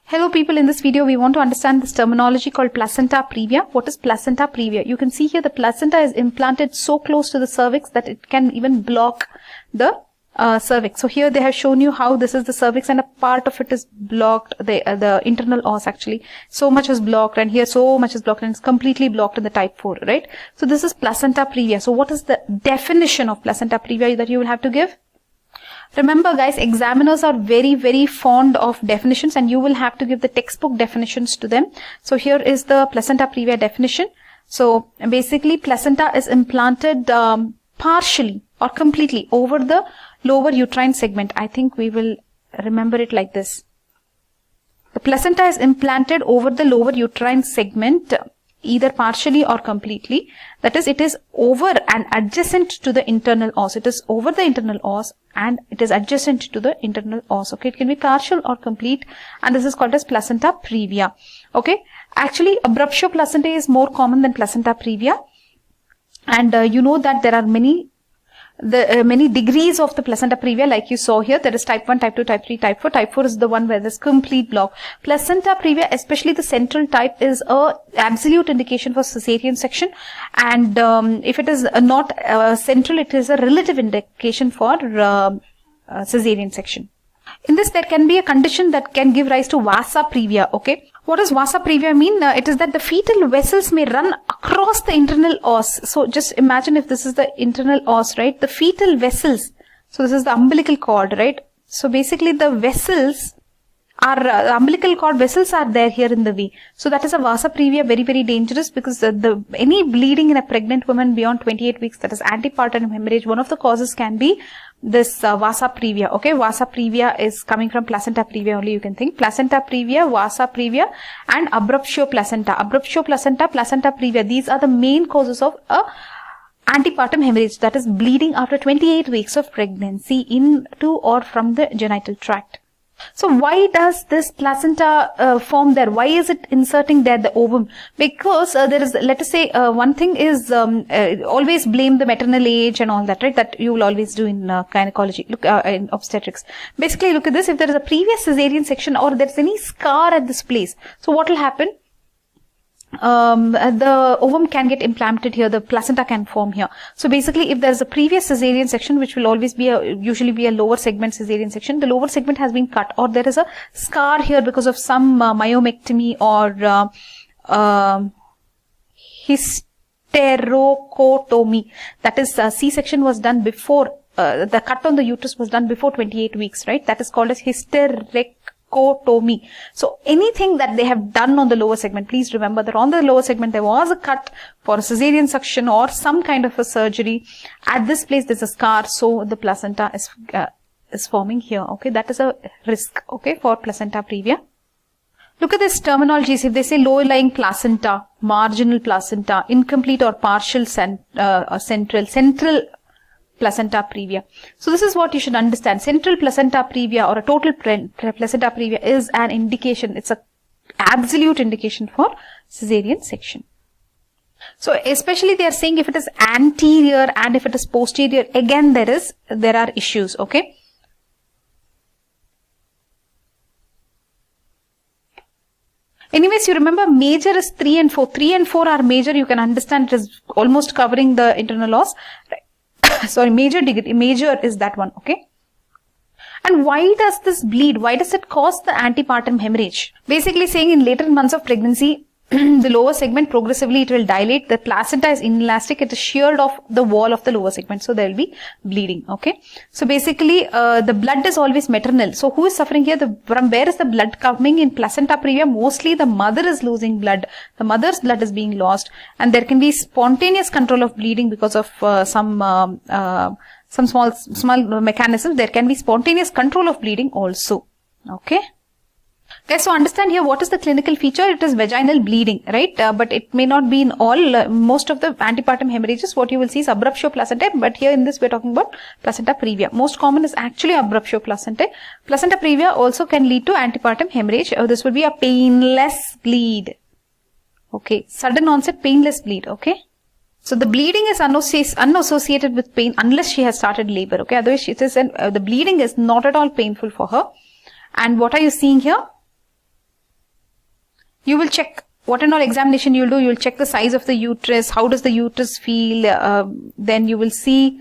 Hello people, in this video we want to understand this terminology called placenta previa. What is placenta previa? You can see here the placenta is implanted so close to the cervix that it can even block the cervix. So here they have shown you how this is the cervix and a part of it is blocked, the internal os actually. So much is blocked and here so much is blocked and it's completely blocked in the type 4, right? So this is placenta previa. So what is the definition of placenta previa that you will have to give? Remember guys, examiners are very fond of definitions and you will have to give the textbook definitions to them. So here is the placenta previa definition. So basically placenta is implanted partially or completely over the lower uterine segment. I think we will remember it like this. The placenta is implanted over the lower uterine segment either partially or completely. That is, it is over and adjacent to the internal os. It is over the internal os and it is adjacent to the internal os. Okay, it can be partial or complete and this is called as placenta previa. Okay, actually abruptio placentae is more common than placenta previa, and you know that there are many degrees of the placenta previa, like you saw here. There is type 1, type 2, type 3, type 4. Type 4 is the one where there's complete block. Placenta previa, especially the central type, is a absolute indication for cesarean section, and if it is not central, it is a relative indication for cesarean section. In this, there can be a condition that can give rise to Vasa Previa. Okay, what does Vasa Previa mean? It is that the fetal vessels may run across the internal os. So just imagine if this is the internal os, right? The fetal vessels. So this is the umbilical cord, right? So basically the vessels are umbilical cord vessels are there here in the V. So that is a Vasa Previa, very dangerous, because any bleeding in a pregnant woman beyond 28 weeks, that is antepartum hemorrhage, one of the causes can be this Vasa Previa. Okay, Vasa Previa is coming from placenta previa only, you can think. Placenta previa, Vasa Previa and abruptio placenta. Abruptio placenta, placenta previa, these are the main causes of antepartum hemorrhage, that is bleeding after 28 weeks of pregnancy into or from the genital tract. So why does this placenta form there? Why is it inserting there, the ovum? Because there is, let us say, one thing is always blame the maternal age and all that, right? That you will always do in gynecology, look in obstetrics. Basically, look at this. If there is a previous cesarean section or there is any scar at this place, so what will happen? The ovum can get implanted here, the placenta can form here. So basically, if there is a previous cesarean section, which will always be usually be a lower segment cesarean section, the lower segment has been cut, or there is a scar here because of some myomectomy or hysterocotomy. That is, C-section was done before, the cut on the uterus was done before 28 weeks, right? That is called as hysterectomy. So anything that they have done on the lower segment, please remember that on the lower segment there was a cut for a cesarean section or some kind of a surgery. At this place there's a scar, so the placenta is forming here. Okay, that is a risk, okay, for placenta previa. Look at this terminologies. If they say low-lying placenta, marginal placenta, incomplete or partial central placenta previa. So this is what you should understand. Central placenta previa or a total placenta previa is an indication. It's an absolute indication for cesarean section. So especially they are saying if it is anterior and if it is posterior, again there are issues. Okay. Anyways, you remember major is 3 and 4. 3 and 4 are major. You can understand it is almost covering the internal os. Right. Sorry, major is that one, okay? And why does this bleed? Why does it cause the antepartum hemorrhage? Basically saying in later months of pregnancy, the lower segment progressively it will dilate. The placenta is inelastic. It is sheared off the wall of the lower segment. So there will be bleeding, okay? So basically, the blood is always maternal. So who is suffering here? From where is the blood coming? In placenta previa, mostly the mother is losing blood. The mother's blood is being lost. And there can be spontaneous control of bleeding because of some small mechanisms. There can be spontaneous control of bleeding also, okay? Okay, so understand here what is the clinical feature. It is vaginal bleeding, right? But it may not be in all. Most of the antepartum hemorrhages, what you will see is abruptio placentae. But here in this, we're talking about placenta previa. Most common is actually abruptio placentae. Placenta previa also can lead to antepartum hemorrhage. This will be a painless bleed. Okay, sudden onset painless bleed. Okay. So the bleeding is unassociated with pain unless she has started labor. Okay, otherwise the bleeding is not at all painful for her. And what are you seeing here? you will check what and all examination you'll do. You'll check the size of the uterus. How does the uterus feel? Then you will see,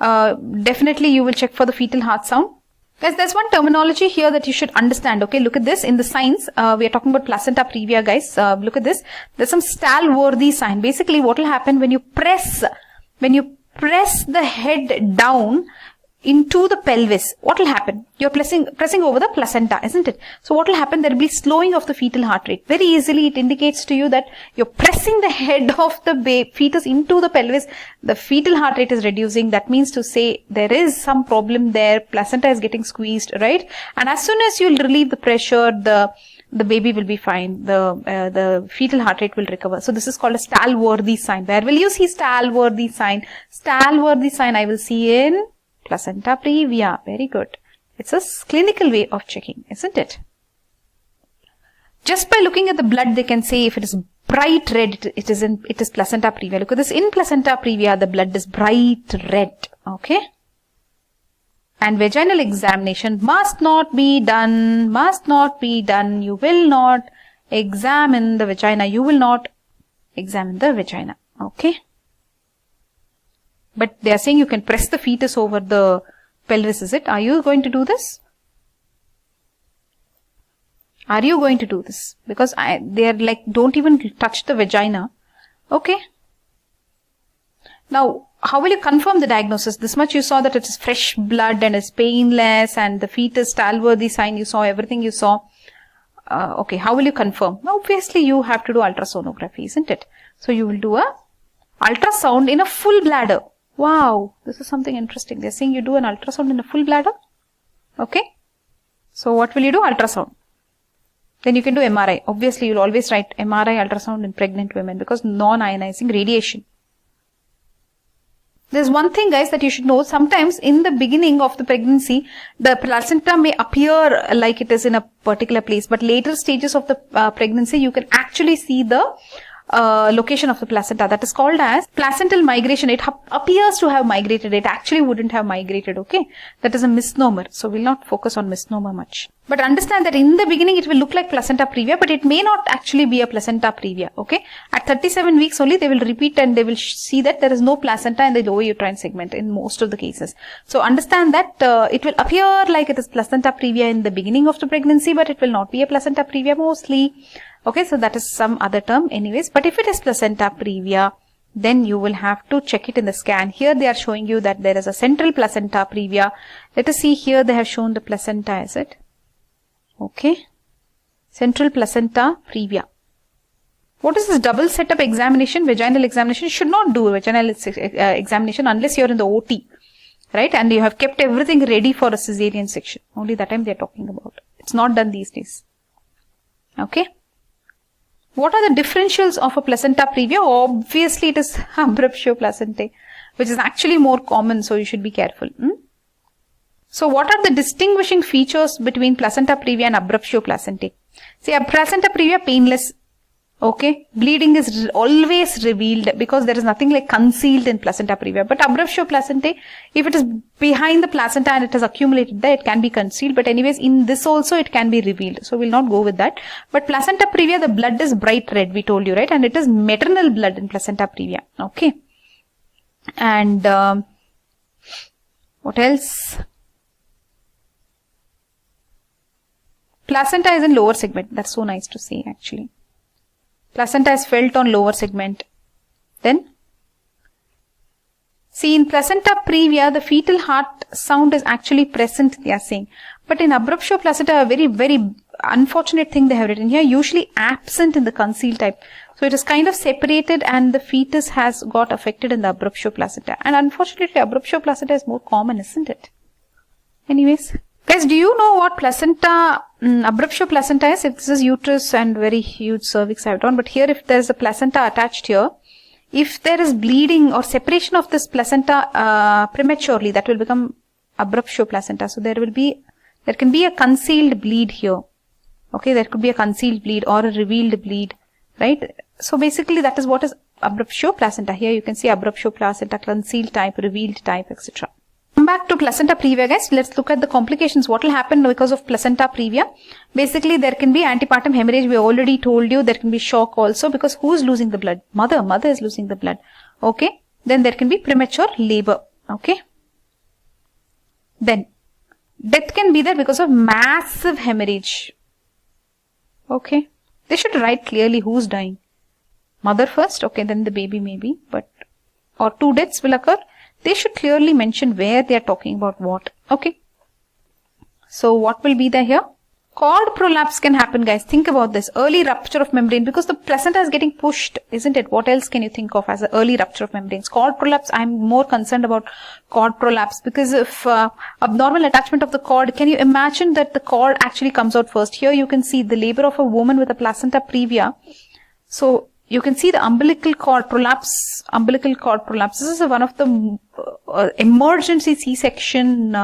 definitely you will check for the fetal heart sound. Guys, there's one terminology here that you should understand. Okay, look at this. In the signs, we are talking about placenta previa, guys. Look at this. There's some stallworthy sign. Basically, what will happen when you press the head down into the pelvis, what will happen? You're pressing over the placenta, isn't it? So what will happen? There will be slowing of the fetal heart rate. Very easily it indicates to you that you're pressing the head of the fetus into the pelvis. The fetal heart rate is reducing. That means to say there is some problem there. Placenta is getting squeezed, right? And as soon as you'll relieve the pressure, the baby will be fine. The fetal heart rate will recover. So this is called a stallworthy sign. Where will you see stallworthy sign? Stallworthy sign I will see in placenta previa. Very good. It's a clinical way of checking, isn't it? Just by looking at the blood, they can say if it is bright red, it is placenta previa. Look at this. In placenta previa, the blood is bright red. Okay. And vaginal examination must not be done. Must not be done. You will not examine the vagina. You will not examine the vagina. Okay. But they are saying you can press the fetus over the pelvis, is it? Are you going to do this? Are you going to do this? Because they are like, don't even touch the vagina. Okay. Now, how will you confirm the diagnosis? This much you saw that it is fresh blood and is painless and the fetus stallworthy sign you saw, everything you saw. Okay, how will you confirm? Obviously, you have to do ultrasonography, isn't it? So, you will do a ultrasound in a full bladder. Wow, this is something interesting. They're saying you do an ultrasound in a full bladder. Okay. So what will you do? Ultrasound. Then you can do MRI. Obviously, you'll always write MRI ultrasound in pregnant women because non-ionizing radiation. There's one thing, guys, that you should know. Sometimes in the beginning of the pregnancy, the placenta may appear like it is in a particular place. But later stages of the pregnancy, you can actually see the location of the placenta. That is called as placental migration. It appears to have migrated. It actually wouldn't have migrated. Okay, that is a misnomer. So we'll not focus on misnomer much. But understand that in the beginning it will look like placenta previa, but it may not actually be a placenta previa. Okay, at 37 weeks only they will repeat and they will see that there is no placenta in the lower uterine segment in most of the cases. So understand that it will appear like it is placenta previa in the beginning of the pregnancy, but it will not be a placenta previa mostly. Okay, so that is some other term anyways. But if it is placenta previa, then you will have to check it in the scan. Here they are showing you that there is a central placenta previa. Let us see here they have shown the placenta, is it? Okay. Central placenta previa. What is this double setup examination? Vaginal examination. You should not do a vaginal examination unless you are in the OT. Right? And you have kept everything ready for a cesarean section. Only that time they are talking about. It's not done these days. Okay. What are the differentials of a placenta previa? Obviously, it is abruptio placentae, which is actually more common, so you should be careful. So, what are the distinguishing features between placenta previa and abruptio placentae? See, a placenta previa painless. Okay, bleeding is always revealed because there is nothing like concealed in placenta previa. But abruptio placentae, if it is behind the placenta and it has accumulated there, it can be concealed. But anyways, in this also it can be revealed. So we'll not go with that. But placenta previa, the blood is bright red, we told you, right? And it is maternal blood in placenta previa. Okay. And what else? Placenta is in lower segment. That's so nice to see actually. Placenta is felt on lower segment. Then, see in placenta previa, the fetal heart sound is actually present, they are saying. But in abruptio placenta, a very, very unfortunate thing they have written here, usually absent in the concealed type. So it is kind of separated and the fetus has got affected in the abruptio placenta. And unfortunately, abruptio placenta is more common, isn't it? Anyways. Guys, do you know what placenta, abruptio placenta is? If this is uterus and very huge cervix I have drawn, but here if there is a placenta attached here, if there is bleeding or separation of this placenta prematurely, that will become abruptio placenta. So there can be a concealed bleed here. Okay, there could be a concealed bleed or a revealed bleed, right? So basically that is what is abruptio placenta. Here you can see abruptio placenta, concealed type, revealed type, etc. come back to placenta previa, guys. Let's look at the complications. What will happen because of placenta previa? Basically, there can be antepartum hemorrhage. We already told you there can be shock also, because who's losing the blood? Mother is losing the blood. Okay. Then there can be premature labor. Okay. Then death can be there because of massive hemorrhage. Okay. They should write clearly who's dying. Mother first, okay, then the baby maybe, but, or two deaths will occur. They should clearly mention where they are talking about what. Okay. So what will be there here? Cord prolapse can happen, guys. Think about this. Early rupture of membrane, because the placenta is getting pushed, isn't it? What else can you think of as an early rupture of membranes? Cord prolapse, I'm more concerned about cord prolapse, because if abnormal attachment of the cord, can you imagine that the cord actually comes out first? Here you can see the labor of a woman with a placenta previa. So you can see the umbilical cord prolapse. This is one of the emergency C-section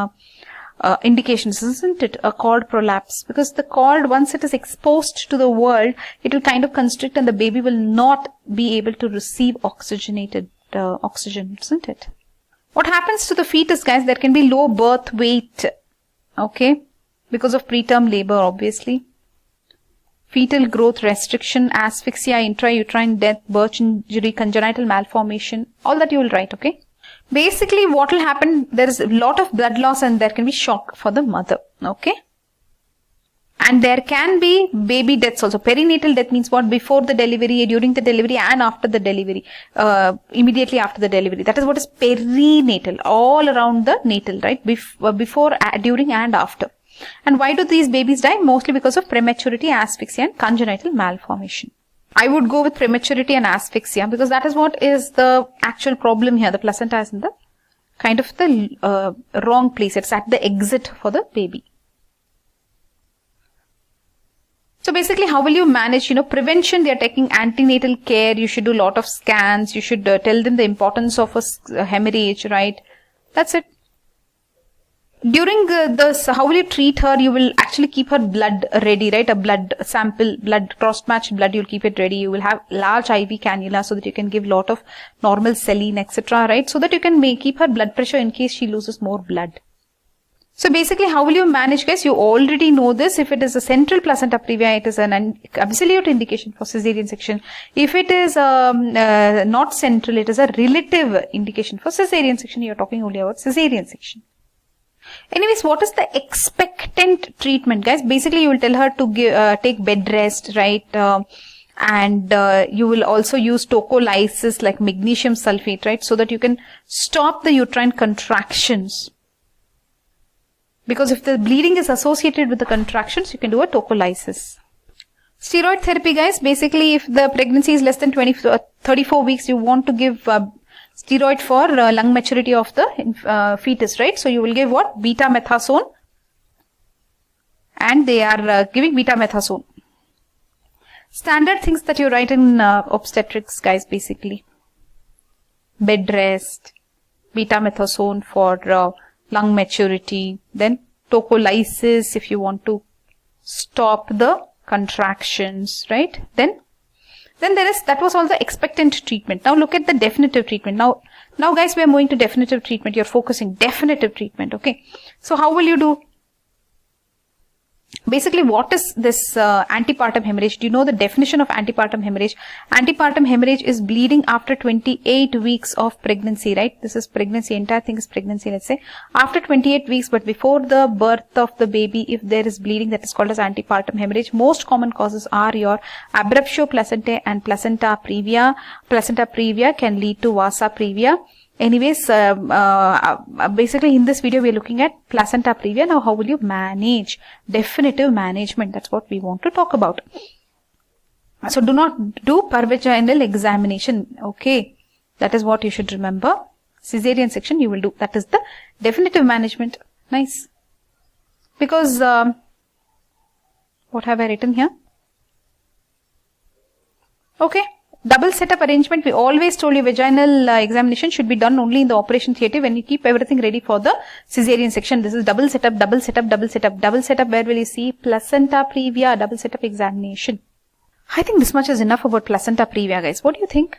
indications, isn't it? A cord prolapse, because the cord, once it is exposed to the world, it will kind of constrict and the baby will not be able to receive oxygenated oxygen, isn't it? What happens to the fetus, guys? There can be low birth weight, okay, because of preterm labor, obviously. Fetal growth restriction, asphyxia, intrauterine death, birth injury, congenital malformation, all that you will write, okay? Basically, what will happen, there is a lot of blood loss and there can be shock for the mother, okay? And there can be baby deaths also. Perinatal death means what? Before the delivery, during the delivery and after the delivery, immediately after the delivery. That is what is perinatal, all around the natal, right? Before, during and after. And why do these babies die? Mostly because of prematurity, asphyxia and congenital malformation. I would go with prematurity and asphyxia, because that is what is the actual problem here. The placenta is in the kind of the wrong place. It's at the exit for the baby. So basically, how will you manage, prevention? They are taking antenatal care. You should do a lot of scans. You should tell them the importance of a hemorrhage, right? That's it. During this, how will you treat her? You will actually keep her blood ready, right? A blood sample, cross-matched blood, you'll keep it ready. You will have large IV cannula so that you can give lot of normal saline, etc., right? So that you can keep her blood pressure in case she loses more blood. So basically, how will you manage, guys? You already know this. If it is a central placenta previa, it is an absolute indication for cesarean section. If it is not central, it is a relative indication for cesarean section. You're talking only about cesarean section. Anyways, what is the expectant treatment, guys? Basically, you will tell her to take bed rest, right? And you will also use tocolysis like magnesium sulfate, right? So that you can stop the uterine contractions. Because if the bleeding is associated with the contractions, you can do a tocolysis. Steroid therapy, guys. Basically, if the pregnancy is less than 34 weeks, you want to give steroid for lung maturity of the fetus, right? So you will give what? Betamethasone. And they are giving betamethasone. Standard things that you write in obstetrics, guys, basically. Bed rest, betamethasone for lung maturity, then tocolysis if you want to stop the contractions, right? Then that was all the expectant treatment. Now look at the definitive treatment. Now guys, we are moving to definitive treatment. You're focusing definitive treatment, okay? So how will you do? Basically, what is this antepartum hemorrhage? Do you know the definition of antepartum hemorrhage? Antepartum hemorrhage is bleeding after 28 weeks of pregnancy, right? This is pregnancy, entire thing is pregnancy, let's say. After 28 weeks, but before the birth of the baby, if there is bleeding, that is called as antepartum hemorrhage. Most common causes are your abruptio placentae and placenta previa. Placenta previa can lead to Vasa Previa. Anyways, basically in this video we are looking at placenta previa. Now how will you manage? Definitive management, that's what we want to talk about. So do not do pervaginal examination, okay? That is what you should remember. Caesarean section you will do. That is the definitive management. Nice. Because, what have I written here? Okay. Double setup arrangement, we always told you vaginal examination should be done only in the operation theatre when you keep everything ready for the caesarean section. This is double setup, double setup, double setup. Double setup, where will you see placenta previa, double setup examination. I think this much is enough about placenta previa, guys. What do you think?